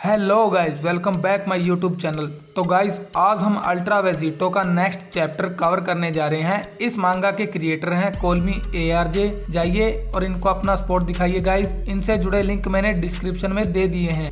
Hello guys, welcome back my YouTube channel. तो guys, आज हम अल्ट्रा वेजिटो का नेक्स्ट चैप्टर कवर करने जा रहे हैं। इस मांगा के क्रिएटर हैं कोलमी ARJ। जाइए और इनको अपना सपोर्ट दिखाइए गाइस। इनसे जुड़े लिंक मैंने डिस्क्रिप्शन में दे दिए हैं।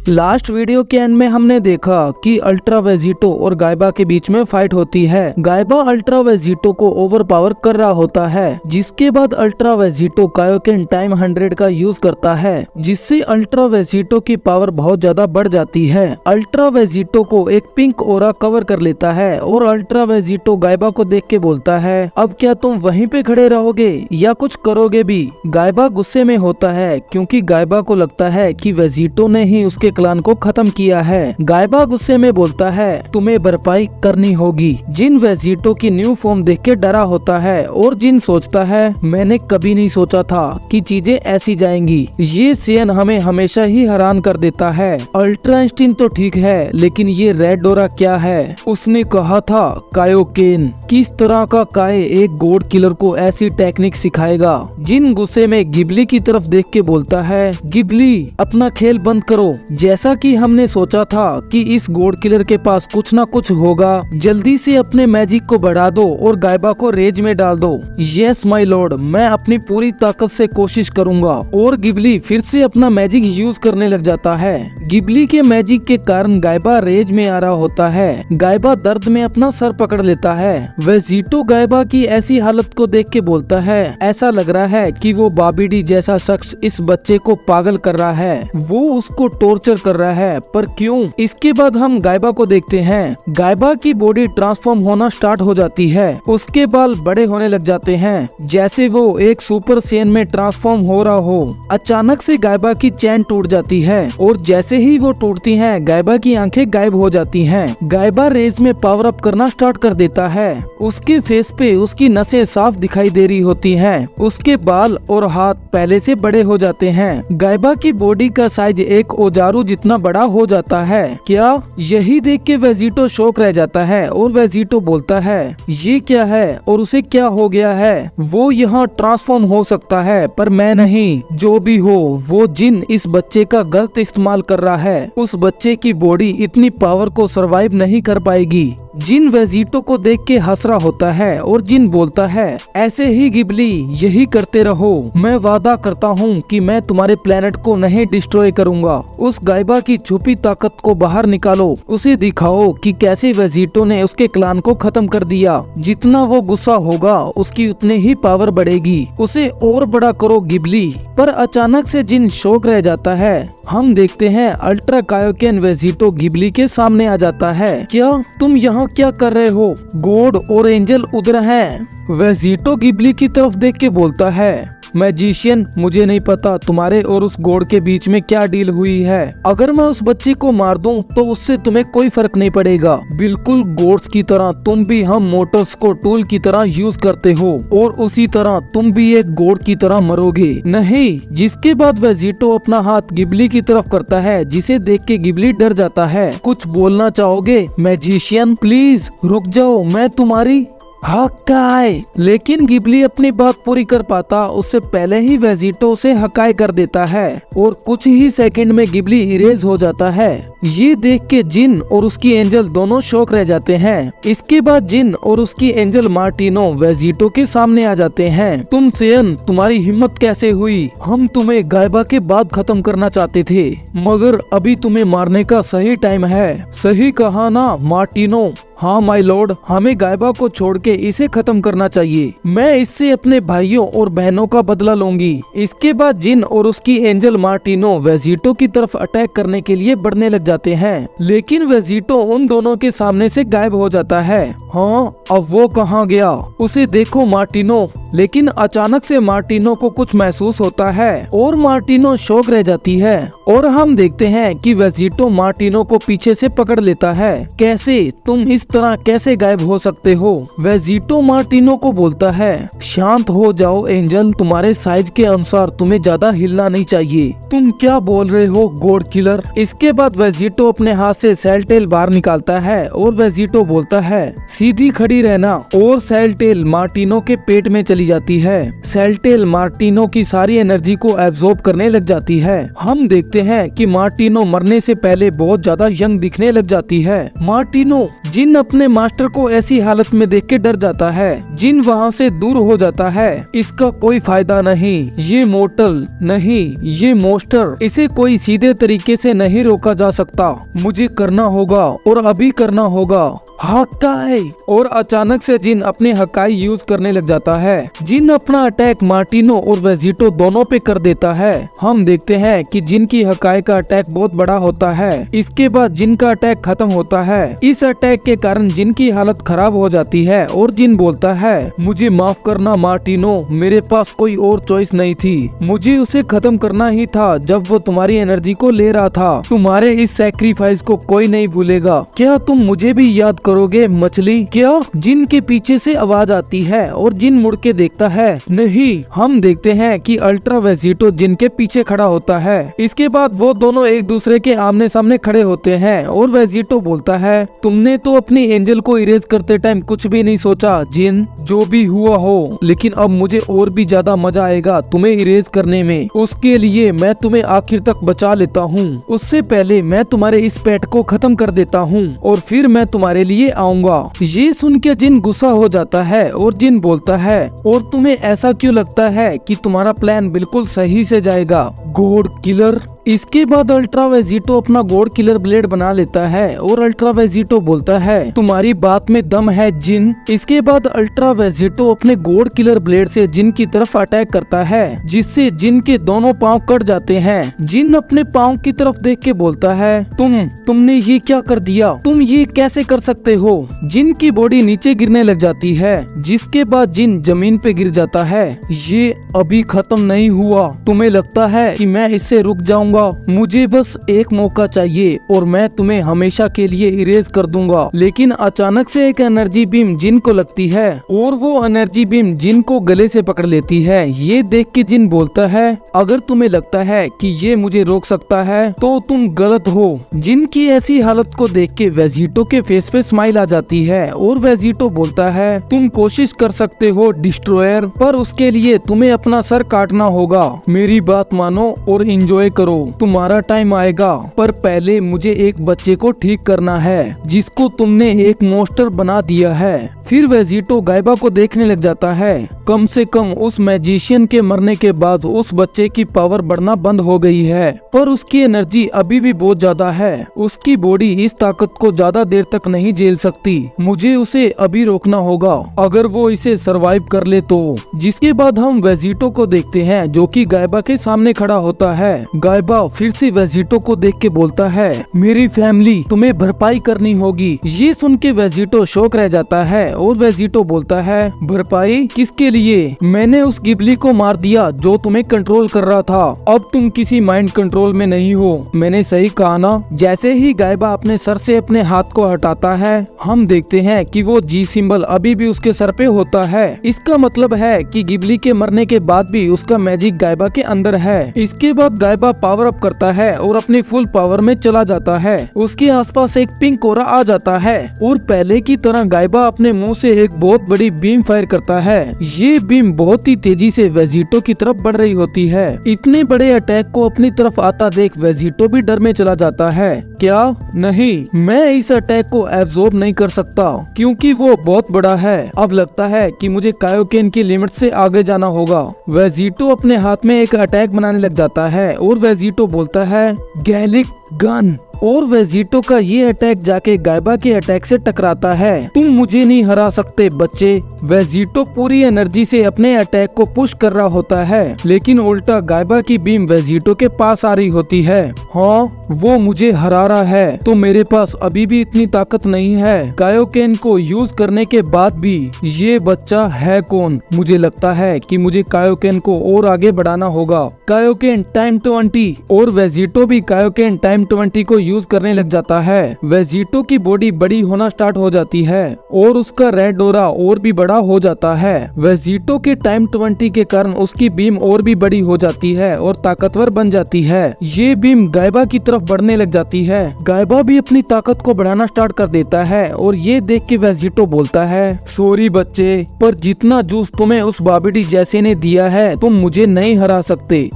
लास्ट वीडियो के एंड में हमने देखा कि अल्ट्रा वेजिटो और गायबा के बीच में फाइट होती है। गायबा अल्ट्रा वेजिटो को ओवरपावर कर रहा होता है, जिसके बाद अल्ट्रा वेजिटो कायोकेन टाइम 100 का यूज करता है, जिससे अल्ट्रा वेजिटो की पावर बहुत ज्यादा बढ़ जाती है। अल्ट्रा वेजिटो को एक पिंक ओरा कवर कर लेता है और अल्ट्रा वेजिटो गायबा को देख के बोलता है, अब क्या तुम वहीं पे खड़े रहोगे या कुछ करोगे भी। गायबा गुस्से में होता है क्योंकि गायबा को लगता है कि वेजिटो ने ही उसके क्लान को खत्म किया है। गायबा गुस्से में बोलता है, तुम्हें भरपाई करनी होगी। जिन वेजिटो की न्यू फॉर्म देख के डरा होता है और जिन सोचता है, मैंने कभी नहीं सोचा था कि चीजें ऐसी जाएंगी। ये सीन हमें हमेशा ही हैरान कर देता है। अल्ट्रा इंस्टिंक्ट तो ठीक है, लेकिन ये रेड डोरा क्या है। उसने कहा था कायोकेन। किस तरह का काय एक गॉड किलर को ऐसी टेक्निक सिखाएगा। जिन गुस्से में गिबली की तरफ देख के बोलता है, गिबली अपना खेल बंद करो। जैसा कि हमने सोचा था कि इस गॉड किलर के पास कुछ ना कुछ होगा, जल्दी से अपने मैजिक को बढ़ा दो और गायबा को रेज में डाल दो। यस माय लॉर्ड, मैं अपनी पूरी ताकत से कोशिश करूंगा। और गिबली फिर से अपना मैजिक यूज करने लग जाता है। गिबली के मैजिक के कारण गायबा रेज में आ रहा होता है। गायबा दर्द में अपना सर पकड़ लेता है। वेजिटो गायबा की ऐसी हालत को देख के बोलता है, ऐसा लग रहा है कि वो बाबीडी जैसा शख्स इस बच्चे को पागल कर रहा है, वो उसको टॉर्चर कर रहा है, पर क्यों। इसके बाद हम गायबा को देखते हैं। गायबा की बॉडी ट्रांसफॉर्म होना स्टार्ट हो जाती है। उसके बाल बड़े होने लग जाते हैं, जैसे वो एक सुपर सेन में ट्रांसफॉर्म हो रहा हो। अचानक से गायबा की चैन टूट जाती है और जैसे ही वो टूटती है, गायबा की आंखें गायब हो जाती हैं। गायबा रेज में पावर अप करना स्टार्ट कर देता है। उसके फेस पे उसकी नसें साफ दिखाई दे रही होती हैं। उसके बाल और हाथ पहले से बड़े हो जाते हैं। गायबा की बॉडी का साइज एक औजारू जितना बड़ा हो जाता है। क्या यही देख के वेजिटो शॉक रह जाता है और वेजिटो बोलता है, ये क्या है और उसे क्या हो गया है। वो यहाँ ट्रांसफॉर्म हो सकता है पर मैं नहीं। जो भी हो, वो जिन इस बच्चे का गलत इस्तेमाल कर रहा है। उस बच्चे की बॉडी इतनी पावर को सरवाइव नहीं कर पाएगी। जिन वेजिटो को देख के हंस रहा होता है और जिन बोलता है, ऐसे ही गिबली यही करते रहो। मैं वादा करता हूँ कि मैं तुम्हारे प्लेनेट को नहीं डिस्ट्रॉय करूँगा। उस गायबा की छुपी ताकत को बाहर निकालो। उसे दिखाओ कि कैसे वेजिटो ने उसके क्लान को खत्म कर दिया। जितना वो गुस्सा होगा, उसकी उतनी ही पावर बढ़ेगी। उसे और बड़ा करो गिबली। पर अचानक से जिन शॉक रह जाता है। हम देखते हैं अल्ट्रा कायोकेन वेजिटो गिबली के सामने आ जाता है। क्या तुम यहाँ क्या कर रहे हो। गॉड और एंजल उधर हैं। वेजिटो गिबली की तरफ देख के बोलता है, मैजिशियन, मुझे नहीं पता तुम्हारे और उस गॉड के बीच में क्या डील हुई है। अगर मैं उस बच्चे को मार दूं तो उससे तुम्हें कोई फर्क नहीं पड़ेगा। बिल्कुल गॉड्स की तरह तुम भी हम मोटर्स को टूल की तरह यूज करते हो और उसी तरह तुम भी एक गॉड की तरह मरोगे। नहीं। जिसके बाद वेजिटो अपना हाथ गिबली की तरफ करता है, जिसे देख के गिबली डर जाता है। कुछ बोलना चाहोगे मैजिशियन? प्लीज रुक जाओ, मैं तुम्हारी हकाय। लेकिन गिबली अपनी बात पूरी कर पाता उससे पहले ही वेजिटो उसे हकाय कर देता है और कुछ ही सेकंड में गिबली इरेज हो जाता है। ये देख के जिन और उसकी एंजल दोनों शॉक रह जाते हैं। इसके बाद जिन और उसकी एंजल मार्टिनो वेजिटो के सामने आ जाते हैं। तुम सेयन, तुम्हारी हिम्मत कैसे हुई। हम तुम्हें गायबा के बाद खत्म करना चाहते थे, मगर अभी तुम्हें मारने का सही टाइम है। सही कहा ना मार्टिनो। हाँ माय लॉर्ड, हमें गायबा को छोड़ के इसे खत्म करना चाहिए। मैं इससे अपने भाइयों और बहनों का बदला लूंगी। इसके बाद जिन और उसकी एंजल मार्टिनो वेजिटो की तरफ अटैक करने के लिए बढ़ने लग जाते हैं, लेकिन वेजिटो उन दोनों के सामने से गायब हो जाता है। हाँ, अब वो कहाँ गया। उसे देखो मार्टिनो। लेकिन अचानक से मार्टिनो को कुछ महसूस होता है और मार्टिनो शॉक रह जाती है। और हम देखते हैं कि वेजिटो मार्टिनो को पीछे से पकड़ लेता है। कैसे तुम इस इस तरह कैसे गायब हो सकते हो? वेजिटो मार्टिनो को बोलता है, शांत हो जाओ एंजल, तुम्हारे साइज के अनुसार तुम्हें ज्यादा हिलना नहीं चाहिए। तुम क्या बोल रहे हो गॉड किलर? इसके बाद वेजिटो अपने हाथ से सेलटेल बाहर निकालता है और वेजिटो बोलता है, सीधी खड़ी रहना, और सेलटेल मार्टिनो के पेट में चली जाती है। सेलटेल मार्टिनो की सारी एनर्जी को एब्जॉर्ब करने लग जाती है। हम देखते हैं कि मार्टिनो मरने से पहले बहुत ज्यादा यंग दिखने लग जाती है। मार्टिनो जिन अपने मास्टर को ऐसी हालत में देख के डर जाता है, जिन वहाँ से दूर हो जाता है। इसका कोई फायदा नहीं, ये मोर्टल नहीं, ये मोस्टर, इसे कोई सीधे तरीके से नहीं रोका जा सकता। मुझे करना होगा और अभी करना होगा। हकाई। और अचानक से जिन अपने हकाई यूज करने लग जाता है। जिन अपना अटैक मार्टिनो और वेजिटो दोनों पे कर देता है। हम देखते हैं कि जिन की हकाई का अटैक बहुत बड़ा होता है। इसके बाद जिन का अटैक खत्म होता है। इस अटैक के कारण जिन की हालत खराब हो जाती है और जिन बोलता है, मुझे माफ करना मार्टिनो, मेरे पास कोई और चॉइस नहीं थी, मुझे उसे खत्म करना ही था जब वो तुम्हारी एनर्जी को ले रहा था। तुम्हारे इस सैक्रिफाइस को कोई नहीं भूलेगा। क्या तुम मुझे भी याद करोगे मछली? क्या? जिन के पीछे से आवाज आती है और जिन मुड़ के देखता है। नहीं, हम देखते हैं कि अल्ट्रा वेजिटो जिन के पीछे खड़ा होता है। इसके बाद वो दोनों एक दूसरे के आमने सामने खड़े होते हैं और वेजिटो बोलता है, तुमने तो अपनी एंजल को इरेज करते टाइम कुछ भी नहीं सोचा जिन, जो भी हुआ हो, लेकिन अब मुझे और भी ज्यादा मजा आएगा तुम्हें इरेज करने में। उसके लिए मैं तुम्हें आखिर तक बचा लेता हूँ। उससे पहले मैं तुम्हारे इस पेट को खत्म कर देता हूँ और फिर मैं तुम्हारे लिए आऊंगा। ये सुन के जिन गुस्सा हो जाता है और जिन बोलता है, और तुम्हें ऐसा क्यों लगता है कि तुम्हारा प्लान बिल्कुल सही से जाएगा गॉड किलर? इसके बाद अल्ट्रा वेजिटो अपना गॉड किलर ब्लेड बना लेता है और अल्ट्रा वेजिटो बोलता है, तुम्हारी बात में दम है जिन। इसके बाद अल्ट्रा वेजिटो अपने गॉड किलर ब्लेड से जिन की तरफ अटैक करता है, जिससे जिन के दोनों पांव कट जाते हैं। जिन अपने पांव की तरफ देख के बोलता है, तुमने ये क्या कर दिया? तुम ये कैसे कर सकते हो? जिन की बॉडी नीचे गिरने लग जाती है, जिसके बाद जिन जमीन पे गिर जाता है। ये अभी खत्म नहीं हुआ। तुम्हें लगता है कि मैं इससे रुक जाऊंगा? मुझे बस एक मौका चाहिए और मैं तुम्हें हमेशा के लिए इरेज कर दूंगा। लेकिन अचानक से एक एनर्जी बीम जिन को लगती है और वो एनर्जी बीम जिन को गले से पकड़ लेती है। ये देख के जिन बोलता है, अगर तुम्हें लगता है कि ये मुझे रोक सकता है तो तुम गलत हो। जिन की ऐसी हालत को देख के वेजिटो के फेस पे स्माइल आ जाती है और वेजिटो बोलता है, तुम कोशिश कर सकते हो डिस्ट्रॉयर, पर उसके लिए तुम्हें अपना सर काटना होगा। मेरी बात मानो और एंजॉय करो, तुम्हारा टाइम आएगा। पर पहले मुझे एक बच्चे को ठीक करना है जिसको तुमने एक मोस्टर बना दिया है। फिर वेजिटो गायबा को देखने लग जाता है। कम से कम उस मैजिशियन के मरने के बाद उस बच्चे की पावर बढ़ना बंद हो गई है, पर उसकी एनर्जी अभी भी बहुत ज्यादा है। उसकी बॉडी इस ताकत को ज्यादा देर तक नहीं झेल सकती। मुझे उसे अभी रोकना होगा, अगर वो इसे सरवाइव कर ले तो। जिसके बाद हम वेजिटो को देखते हैं जो कि गायबा के सामने खड़ा होता है। गायबा फिर से वेजिटो को देख के बोलता है, मेरी फैमिली तुम्हें भरपाई करनी होगी। ये सुन के वेजिटो शॉक रह जाता है और वेजिटो बोलता है, भरपाई किसके लिए? मैंने उस गिबली को मार दिया जो तुम्हें कंट्रोल कर रहा था। अब तुम किसी माइंड कंट्रोल में नहीं हो। मैंने सही कहा ना? जैसे ही गायबा अपने सर से अपने हाथ को हटाता है, हम देखते हैं कि वो जी सिंबल अभी भी उसके सर पे होता है। इसका मतलब है कि गिबली के मरने के बाद भी उसका मैजिक गायबा के अंदर है। इसके बाद गायबा पावर अप करता है और अपनी फुल पावर में चला जाता है। उसके आसपास एक पिंक कोरा आ जाता है और पहले की तरह गायबा अपने मुंह से एक बहुत बड़ी बीम फायर करता है। ये बीम बहुत ही तेजी से वेजिटो की तरफ बढ़ रही होती है। इतने बड़े अटैक को अपनी तरफ आता देख वेजिटो भी डर में चला जाता है। क्या? नहीं, मैं इस अटैक को एब्जॉर्ब नहीं कर सकता क्योंकि वो बहुत बड़ा है। अब लगता है कि मुझे कायोकेन की लिमिट से आगे जाना होगा। वेजिटो अपने हाथ में एक अटैक बनाने लग जाता है और वेजिटो बोलता है, गैलिक गन। और वेजिटो का ये अटैक जाके गायबा के अटैक से टकराता है। तुम मुझे नहीं हरा सकते बच्चे। वेजिटो पूरी एनर्जी से अपने अटैक को पुश कर रहा होता है, लेकिन उल्टा गायबा की बीम वेजिटो के पास आ रही होती है। हाँ, वो मुझे हरा रहा है तो मेरे पास अभी भी इतनी ताकत नहीं है। कायोकेन को यूज करने के बाद भी ये बच्चा है कौन? मुझे लगता है कि मुझे कायोकेन को और आगे बढ़ाना होगा। कायोकेन टाइम 20 और वेजिटो भी कायोकेन टाइम टाइम 20 को यूज करने लग जाता है वेजिटो की बॉडी बड़ी होना स्टार्ट हो जाती है और उसका रेड ऑरा और भी बड़ा हो जाता है। वेजिटो के टाइम 20 के कारण उसकी बीम और भी बड़ी हो जाती है और ताकतवर बन जाती है। ये बीम गायबा की तरफ बढ़ने लग जाती है। गायबा भी अपनी ताकत को बढ़ाना स्टार्ट कर देता है और ये देख के वेजिटो बोलता है, सॉरी बच्चे, पर जितना जूस तुम्हें उस बाबिडी जैसे ने दिया है तुम मुझे नहीं हरा सकते।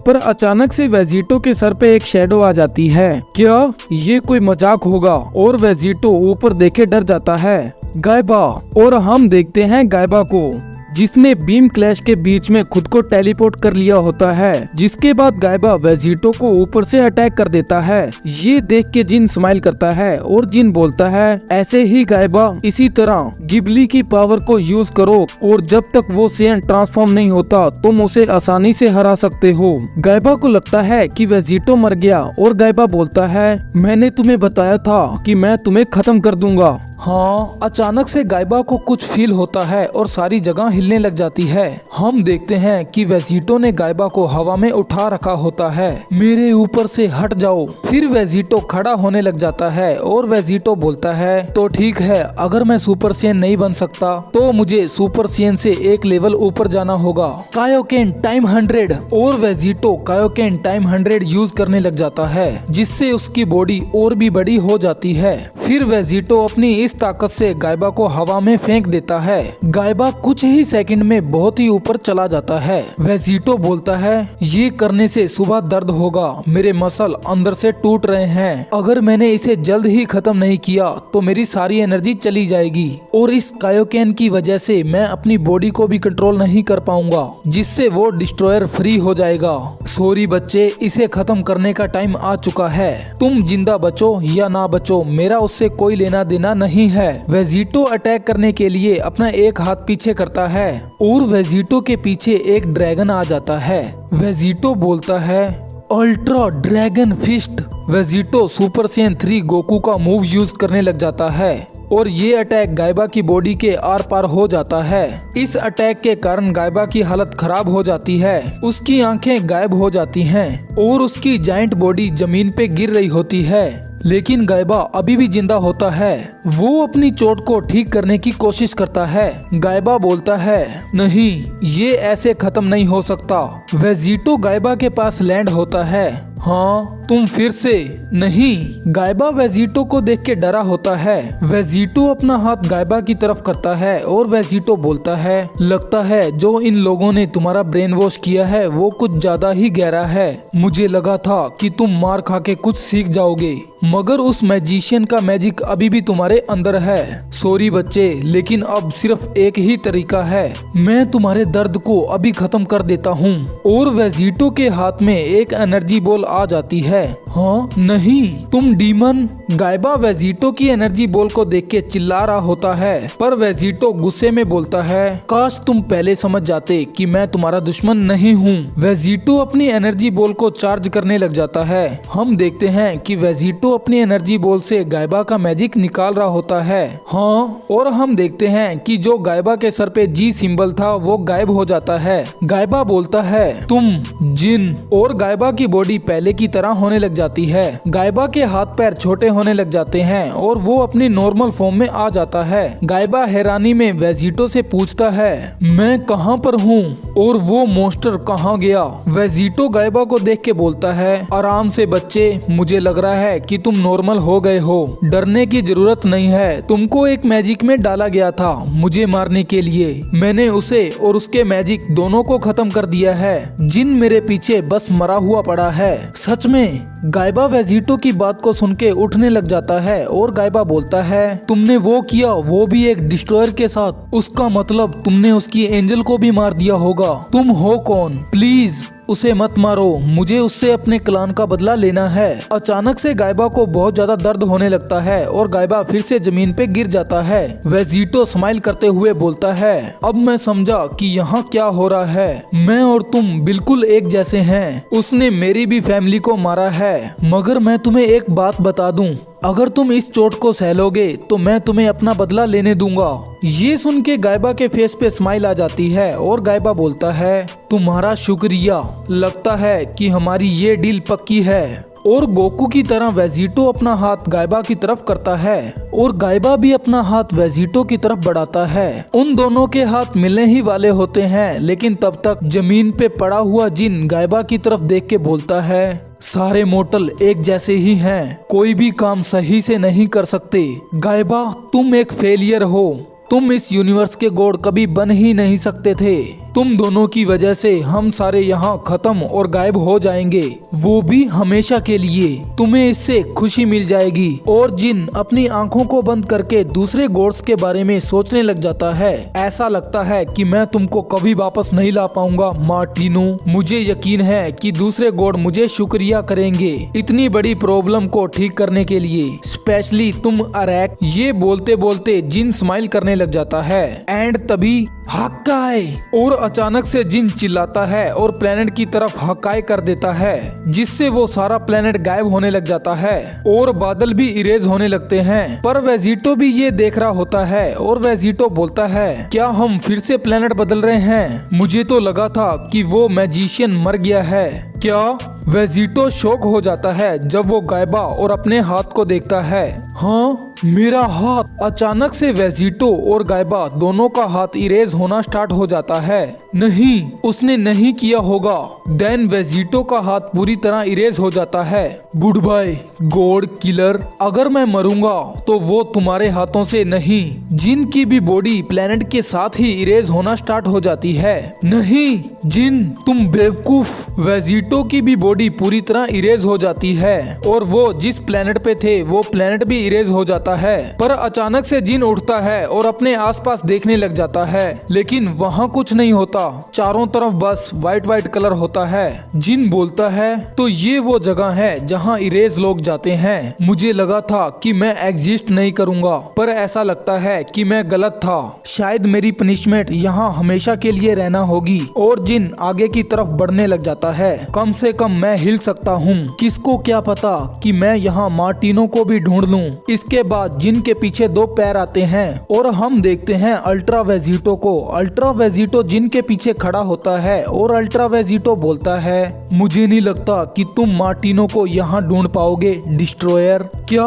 पर अचानक से वेजिटो के सर पे एक शैडो आ जाती है। क्या ये कोई मजाक होगा? और वेजिटो ऊपर देखे डर जाता है। गायबा, और हम देखते हैं गायबा को जिसने बीम क्लैश के बीच में खुद को टेलीपोर्ट कर लिया होता है। जिसके बाद गायबा वेजिटो को ऊपर से अटैक कर देता है। ये देख के जिन स्माइल करता है और जिन बोलता है, ऐसे ही गायबा इसी तरह गिबली की पावर को यूज करो और जब तक वो सेन ट्रांसफॉर्म नहीं होता तुम उसे आसानी से हरा सकते हो। गायबा को लगता है कि वेजिटो मर गया और गायबा बोलता है, मैंने तुम्हें बताया था कि मैं तुम्हें खत्म कर दूंगा। हाँ, अचानक से गायबा को कुछ फील होता है और सारी जगह हिलने लग जाती है। हम देखते हैं कि वेजिटो ने गायबा को हवा में उठा रखा होता है। मेरे ऊपर से हट जाओ। फिर वेजिटो खड़ा होने लग जाता है और वेजिटो बोलता है, तो ठीक है, अगर मैं सुपर सेन नहीं बन सकता तो मुझे सुपर सेन से एक लेवल ऊपर जाना होगा। कायोकेन टाइम 100 और वेजिटो कायोकेन टाइम 100 यूज करने लग जाता है जिससे उसकी बॉडी और भी बड़ी हो जाती है। फिर वेजिटो अपनी इस ताकत से गायबा को हवा में फेंक देता है। गायबा कुछ ही सेकंड में बहुत ही ऊपर चला जाता है। वेजिटो बोलता है, ये करने से सुबह दर्द होगा, मेरे मसल अंदर से टूट रहे हैं। अगर मैंने इसे जल्द ही खत्म नहीं किया तो मेरी सारी एनर्जी चली जाएगी और इस कायोकेन की वजह से मैं अपनी बॉडी को भी कंट्रोल नहीं कर पाऊंगा जिससे वो डिस्ट्रॉयर फ्री हो जाएगा। सॉरी बच्चे, इसे खत्म करने का टाइम आ चुका है। तुम जिंदा बचो या ना बचो, मेरा उससे कोई लेना देना नहीं है। वेजिटो अटैक करने के लिए अपना एक हाथ पीछे करता है और वेजिटो के पीछे एक ड्रैगन आ जाता है। वेजिटो बोलता है, ultra dragon fist. Vegito super Saiyan 3 Goku का मूव यूज करने लग जाता है और ये अटैक गायबा की बॉडी के आर पार हो जाता है। इस अटैक के कारण गायबा की हालत खराब हो जाती है, उसकी आंखें गायब हो जाती हैं और उसकी जायंट बॉडी जमीन पे गिर रही होती है। लेकिन गायबा अभी भी जिंदा होता है। वो अपनी चोट को ठीक करने की कोशिश करता है। गायबा बोलता है, नहीं, ये ऐसे खत्म नहीं हो सकता। वेजिटो गायबा के पास लैंड होता है। हाँ, तुम फिर से? नहीं। गायबा वेजिटो को देख के डरा होता है। वेजिटो अपना हाथ गायबा की तरफ करता है और वेजिटो बोलता है, लगता है जो इन लोगों ने तुम्हारा ब्रेन वॉश किया है वो कुछ ज्यादा ही गहरा है। मुझे लगा था कि तुम मार खा के कुछ सीख जाओगे, मगर उस मैजिशियन का मैजिक अभी भी तुम्हारे अंदर है। सॉरी बच्चे, लेकिन अब सिर्फ एक ही तरीका है, मैं तुम्हारे दर्द को अभी खत्म कर देता हूँ। और वेजिटो के हाथ में एक एनर्जी बॉल आ जाती है। हाँ, नहीं, तुम डीमन। गायबा वेजिटो की एनर्जी बॉल को देख के चिल्ला रहा होता है, पर वेजिटो गुस्से में बोलता है, काश तुम पहले समझ जाते कि मैं तुम्हारा दुश्मन नहीं हूँ। वेजिटो अपनी एनर्जी बॉल को चार्ज करने लग जाता है। हम देखते हैं कि वेजिटो अपनी एनर्जी बॉल से गायबा का मैजिक निकाल रहा होता है। हाँ, और हम देखते हैं कि जो गायबा के सर पे जी सिंबल था वो गायब हो जाता है। गायबा बोलता है, तुम जिन। और गायबा की बॉडी पहले की तरह होने लग जाती है। गायबा के हाथ पैर छोटे होने लग जाते हैं और वो अपनी नॉर्मल फॉर्म में आ जाता है। गायबा हैरानी में वेजिटो से पूछता है, मैं कहाँ पर हूँ और वो मॉन्स्टर कहाँ गया? वेजिटो गायबा को देख के बोलता है, आराम से बच्चे, मुझे लग रहा है कि तुम नॉर्मल हो गए हो, डरने की जरूरत नहीं है। तुमको एक मैजिक में डाला गया था मुझे मारने के लिए, मैंने उसे और उसके मैजिक दोनों को खत्म कर दिया है। जिन मेरे पीछे बस मरा हुआ पड़ा है। सच में? गायबा वेजिटो की बात को सुन के उठने लग जाता है और गायबा बोलता है, तुमने वो किया, वो भी एक डिस्ट्रॉयर के साथ? उसका मतलब तुमने उसकी एंजल को भी मार दिया होगा। तुम हो कौन? प्लीज उसे मत मारो, मुझे उससे अपने क्लान का बदला लेना है। अचानक से गायबा को बहुत ज्यादा दर्द होने लगता है और गायबा फिर से जमीन पे गिर जाता है। वेजिटो स्माइल करते हुए बोलता है, अब मैं समझा कि यहाँ क्या हो रहा है। मैं और तुम बिल्कुल एक जैसे हैं। उसने मेरी भी फैमिली को मारा है, मगर मैं तुम्हें एक बात बता दूं, अगर तुम इस चोट को सहलोगे तो मैं तुम्हें अपना बदला लेने दूंगा। ये सुन के गायबा के फेस पे स्माइल आ जाती है और गायबा बोलता है, तुम्हारा शुक्रिया, लगता है कि हमारी ये डील पक्की है। और गोकू की तरह वेजिटो अपना हाथ गायबा की तरफ करता है और गायबा भी अपना हाथ वेजिटो की तरफ बढ़ाता है। उन दोनों के हाथ मिलने ही वाले होते हैं, लेकिन तब तक जमीन पे पड़ा हुआ जिन गायबा की तरफ देख के बोलता है, सारे मोर्टल एक जैसे ही हैं, कोई भी काम सही से नहीं कर सकते। गायबा, तुम एक फेलियर हो, तुम इस यूनिवर्स के गॉड कभी बन ही नहीं सकते थे। तुम दोनों की वजह से हम सारे यहाँ खत्म और गायब हो जाएंगे, वो भी हमेशा के लिए। तुम्हें इससे खुशी मिल जाएगी। और जिन अपनी आंखों को बंद करके दूसरे गॉड्स के बारे में सोचने लग जाता है। ऐसा लगता है कि मैं तुमको कभी वापस नहीं ला पाऊंगा मार्टिनो। मुझे यकीन है कि दूसरे गॉड मुझे शुक्रिया करेंगे इतनी बड़ी प्रॉब्लम को ठीक करने के लिए, स्पेशली तुम अरैक। ये बोलते बोलते जिन स्माइल करने लग जाता है। एंड तभी हक्काई, और अचानक से जिन चिल्लाता है और प्लेनेट की तरफ हक्काई कर देता है, जिससे वो सारा प्लेनेट गायब होने लग जाता है और बादल भी इरेज होने लगते हैं। पर वेजिटो भी ये देख रहा होता है और वेजिटो बोलता है, क्या हम फिर से प्लेनेट बदल रहे हैं? मुझे तो लगा था कि वो मैजिशियन मर गया है। क्या? वेजिटो शॉक हो जाता है जब वो गायबा और अपने हाथ को देखता है। हाँ, मेरा हाथ। अचानक से वेजिटो और गायबा दोनों का हाथ इरेज होना स्टार्ट हो जाता है। नहीं, उसने नहीं किया होगा। देन वेजिटो का हाथ पूरी तरह इरेज हो जाता है। गुड बाय गॉड किलर, अगर मैं मरूंगा तो वो तुम्हारे हाथों से नहीं। जिन की भी बॉडी प्लेनेट के साथ ही इरेज होना स्टार्ट हो जाती है। नहीं जिन, तुम बेवकूफ। वेजिटो की भी बॉडी पूरी तरह इरेज हो जाती है और वो जिस प्लेनेट पे थे वो प्लेनेट भी इरेज हो जाता है। पर अचानक से जिन उठता है और अपने आसपास देखने लग जाता है, लेकिन वहाँ कुछ नहीं होता। चारों तरफ बस व्हाइट व्हाइट कलर होता है। जिन बोलता है, तो ये वो जगह है जहाँ इरेज लोग जाते हैं। मुझे लगा था कि मैं एग्जिस्ट नहीं करूँगा, पर ऐसा लगता है कि मैं गलत था। शायद मेरी पनिशमेंट यहाँ हमेशा के लिए रहना होगी। और जिन आगे की तरफ बढ़ने लग जाता है। कम से कम मैं हिल सकता हूँ। किसको क्या पता कि मैं यहाँ मार्टिनो को भी ढूंढ लूँ। इसके बाद जिन के पीछे दो पैर आते हैं और हम देखते हैं अल्ट्रा वेजिटो को। अल्ट्रा वेजिटो जिन के पीछे खड़ा होता है और अल्ट्रा वेजिटो बोलता है, मुझे नहीं लगता कि तुम मार्टिनो को यहाँ ढूंढ पाओगे डिस्ट्रॉयर। क्या?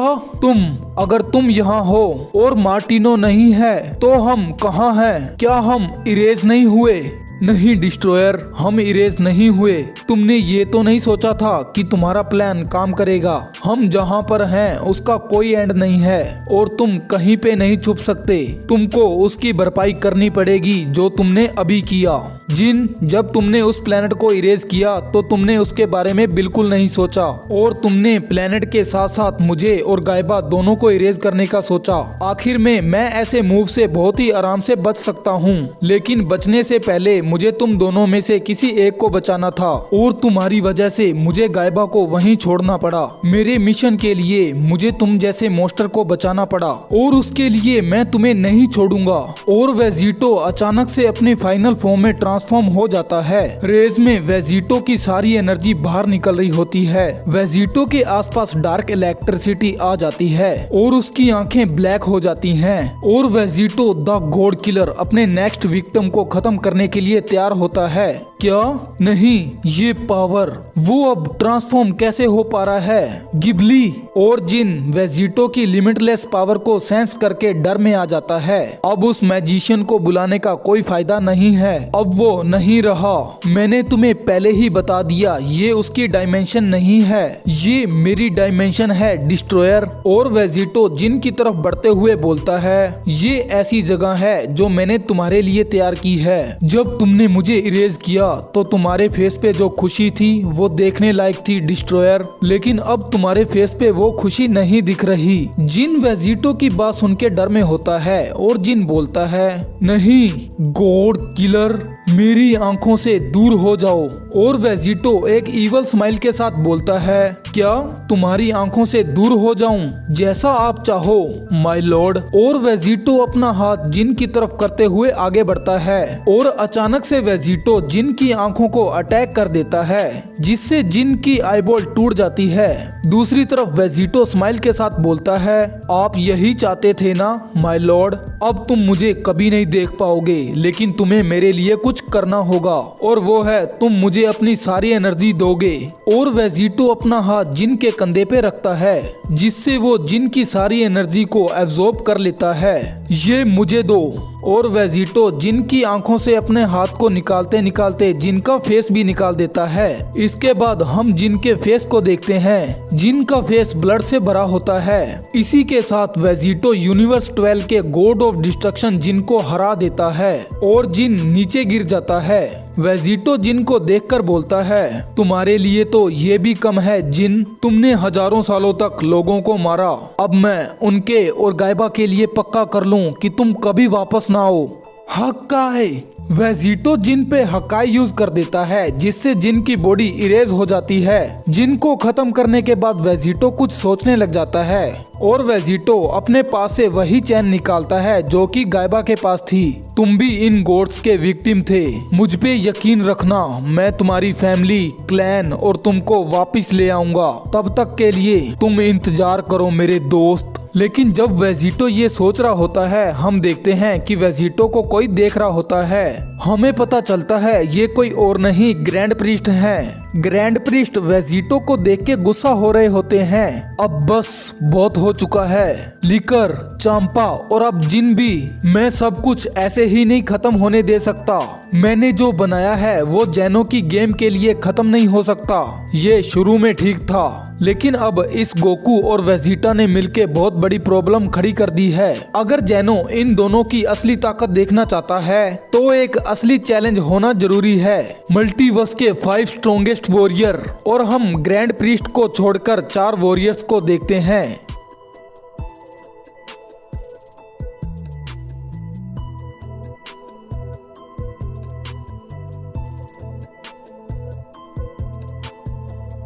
अगर तुम यहाँ हो और मार्टिनो नहीं है तो हम कहाँ हैं? क्या हम इरेज नहीं हुए? नहीं डिस्ट्रॉयर, हम इरेज नहीं हुए। तुमने ये तो नहीं सोचा था कि तुम्हारा प्लान काम करेगा। हम जहाँ पर हैं उसका कोई एंड नहीं है और तुम कहीं पे नहीं छुप सकते। तुमको उसकी भरपाई करनी पड़ेगी जो तुमने अभी किया। जिन, जब तुमने उस प्लेनेट को इरेज किया तो तुमने उसके बारे में बिल्कुल नहीं सोचा और तुमने प्लेनेट के साथ साथ मुझे और गायबा दोनों को इरेज करने का सोचा। आखिर में मैं ऐसे मूव से बहुत ही आराम से बच सकता हूँ, लेकिन बचने से पहले मुझे तुम दोनों में से किसी एक को बचाना था और तुम्हारी वजह से मुझे गायबा को वहीं छोड़ना पड़ा। मेरे मिशन के लिए मुझे तुम जैसे मोस्टर को बचाना पड़ा और उसके लिए मैं तुम्हें नहीं छोड़ूंगा। और वेजिटो अचानक से अपने फाइनल फॉर्म में ट्रांसफॉर्म हो जाता है। रेज में वेजिटो की सारी एनर्जी बाहर निकल रही होती है। वेजिटो के आसपास डार्क इलेक्ट्रिसिटी आ जाती है और उसकी आंखें ब्लैक हो जाती हैं और वेजिटो द गॉड किलर अपने नेक्स्ट विक्टिम को खत्म करने के लिए तैयार होता है। क्या? नहीं, ये पावर, वो अब ट्रांसफॉर्म कैसे हो पा रहा है? गिबली और जिन वेजिटो की लिमिटलेस पावर को सेंस करके डर में आ जाता है। अब उस मैजिशियन को बुलाने का कोई फायदा नहीं है, अब वो नहीं रहा। मैंने तुम्हें पहले ही बता दिया, ये उसकी डायमेंशन नहीं है, ये मेरी डायमेंशन है डिस्ट्रॉयर। और वेजिटो जिन की तरफ बढ़ते हुए बोलता है, ये ऐसी जगह है जो मैंने तुम्हारे लिए तैयार की है। जब तुमने मुझे इरेज किया तो तुम्हारे फेस पे जो खुशी थी वो देखने लायक थी डिस्ट्रॉयर, लेकिन अब तुम्हारे फेस पे वो खुशी नहीं दिख रही। जिन वेजिटो की बात सुन के डर में होता है और जिन बोलता है, नहीं गॉड किलर, मेरी आंखों से दूर हो जाओ। और वेजिटो एक इवल स्माइल के साथ बोलता है, क्या तुम्हारी आंखों से दूर हो जाऊं? जैसा आप चाहो माय लॉर्ड। और वेजिटो अपना हाथ जिन की तरफ करते हुए आगे बढ़ता है और अचानक से वेजिटो जिन की आंखों को अटैक कर देता है, जिससे जिन की आईबॉल टूट जाती है। दूसरी तरफ वेजिटो स्माइल के साथ बोलता है, आप यही चाहते थे ना माय लॉर्ड, अब तुम मुझे कभी नहीं देख पाओगे, लेकिन तुम्हें मेरे लिए कुछ करना होगा और वो है तुम मुझे अपनी सारी एनर्जी दोगे। और वेजिटो अपना हाथ हाथ जिन के कंधे पे रखता है, जिससे वो जिन की सारी एनर्जी को एब्जॉर्ब कर लेता है। ये मुझे दो। और वेजिटो जिन की आंखों से अपने हाथ को निकालते निकालते जिन का फेस भी निकाल देता है। इसके बाद हम जिन के फेस को देखते हैं, जिन का फेस ब्लड से भरा होता है। इसी के साथ वेजिटो यूनिवर्स 12 के गॉड ऑफ डिस्ट्रक्शन जिन को हरा देता है और जिन नीचे गिर जाता है। वेजिटो जिन को देखकर बोलता है, तुम्हारे लिए तो ये भी कम है जिन, तुमने हजारों सालों तक लोगों को मारा। अब मैं उनके और गायबा के लिए पक्का कर लूं कि तुम कभी वापस ना आओ। हक्काई। वेजिटो जिन पे हक्काई यूज कर देता है, जिससे जिन की बॉडी इरेज हो जाती है। जिन को खत्म करने के बाद वेजिटो कुछ सोचने लग जाता है और वेजिटो अपने पास से वही चैन निकालता है जो कि गायबा के पास थी। तुम भी इन गॉड्स के विक्टिम थे, मुझ पे यकीन रखना, मैं तुम्हारी फैमिली, क्लैन और तुमको वापस ले आऊंगा। तब तक के लिए तुम इंतजार करो मेरे दोस्त। लेकिन जब वेजिटो ये सोच रहा होता है, हम देखते हैं कि वेजिटो को कोई देख रहा होता है। हमें पता चलता है ये कोई और नहीं, ग्रैंड प्रीस्ट हैं। ग्रैंड प्रीस्ट वेजिटो को देख के गुस्सा हो रहे होते हैं। अब बस बहुत हो चुका है, लिकर, चांपा और अब जिन भी। मैं सब कुछ ऐसे ही नहीं खत्म होने दे सकता। मैंने जो बनाया है वो जैनो की गेम के लिए खत्म नहीं हो सकता। ये शुरू में ठीक था, लेकिन अब इस गोकू और वेजिटा ने मिलके बहुत बड़ी प्रॉब्लम खड़ी कर दी है। अगर जैनो इन दोनों की असली ताकत देखना चाहता है तो एक असली चैलेंज होना जरूरी है। मल्टीवर्स के 5 स्ट्रॉन्गेस्ट वॉरियर, और हम ग्रैंड प्रीस्ट को छोड़कर 4 वॉरियर्स को देखते हैं।